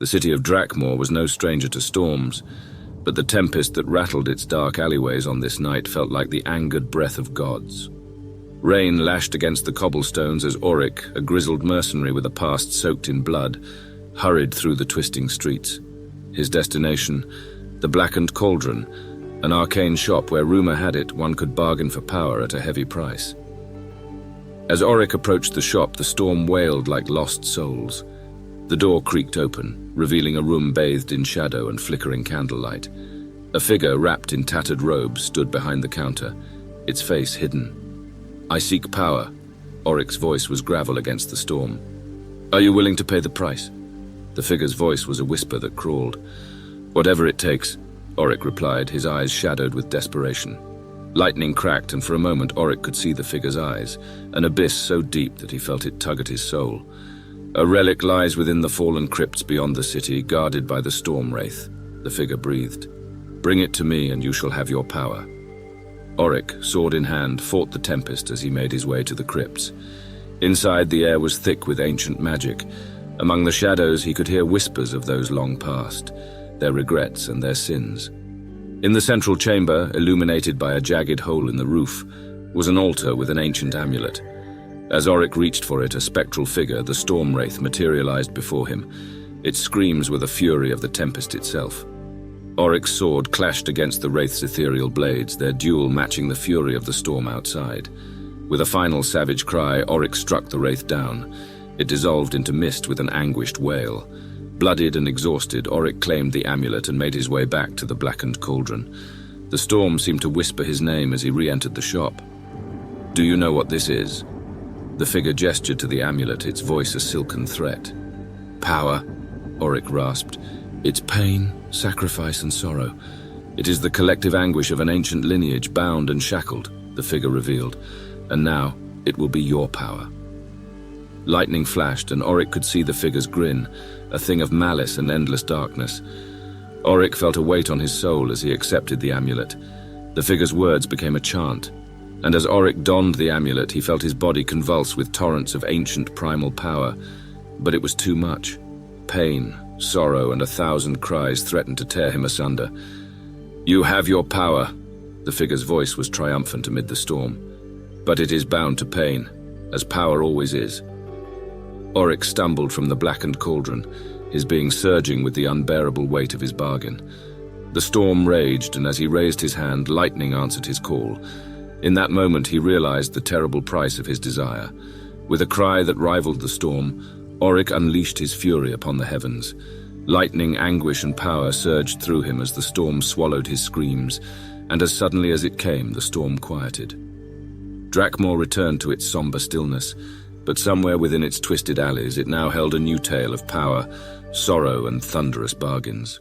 The city of Drakmoore was no stranger to storms, but the tempest that rattled its dark alleyways on this night felt like the angered breath of gods. Rain lashed against the cobblestones as Orik, a grizzled mercenary with a past soaked in blood, hurried through the twisting streets. His destination, the Blackened Cauldron, an arcane shop where rumor had it one could bargain for power at a heavy price. As Orik approached the shop, the storm wailed like lost souls. The door creaked open, revealing a room bathed in shadow and flickering candlelight. A figure wrapped in tattered robes stood behind the counter, its face hidden. "I seek power." Orik's voice was gravel against the storm. "Are you willing to pay the price?" The figure's voice was a whisper that crawled. "Whatever it takes," Orik replied, his eyes shadowed with desperation. Lightning cracked, and for a moment Orik could see the figure's eyes, an abyss so deep that he felt it tug at his soul. "A relic lies within the fallen crypts beyond the city, guarded by the storm wraith," the figure breathed. "Bring it to me and you shall have your power." Orik, sword in hand, fought the tempest as he made his way to the crypts. Inside, the air was thick with ancient magic. Among the shadows, he could hear whispers of those long past, their regrets and their sins. In the central chamber, illuminated by a jagged hole in the roof, was an altar with an ancient amulet. As Orik reached for it, a spectral figure, the storm wraith, materialized before him. Its screams were the fury of the tempest itself. Orik's sword clashed against the wraith's ethereal blades, their duel matching the fury of the storm outside. With a final savage cry, Orik struck the wraith down. It dissolved into mist with an anguished wail. Bloodied and exhausted, Orik claimed the amulet and made his way back to the Blackened Cauldron. The storm seemed to whisper his name as he re-entered the shop. "Do you know what this is?" The figure gestured to the amulet, its voice a silken threat. "Power," Orik rasped. "It's pain, sacrifice and sorrow. It is the collective anguish of an ancient lineage, bound and shackled," the figure revealed. "And now, it will be your power." Lightning flashed, and Orik could see the figure's grin, a thing of malice and endless darkness. Orik felt a weight on his soul as he accepted the amulet. The figure's words became a chant, and as Orik donned the amulet, he felt his body convulse with torrents of ancient primal power. But it was too much. Pain, sorrow, and 1,000 cries threatened to tear him asunder. "You have your power," the figure's voice was triumphant amid the storm. "But it is bound to pain, as power always is." Orik stumbled from the Blackened Cauldron, his being surging with the unbearable weight of his bargain. The storm raged, and as he raised his hand, lightning answered his call. In that moment, he realized the terrible price of his desire. With a cry that rivaled the storm, Orik unleashed his fury upon the heavens. Lightning, anguish, and power surged through him as the storm swallowed his screams, and as suddenly as it came, the storm quieted. Drakmoore returned to its somber stillness, but somewhere within its twisted alleys, it now held a new tale of power, sorrow, and thunderous bargains.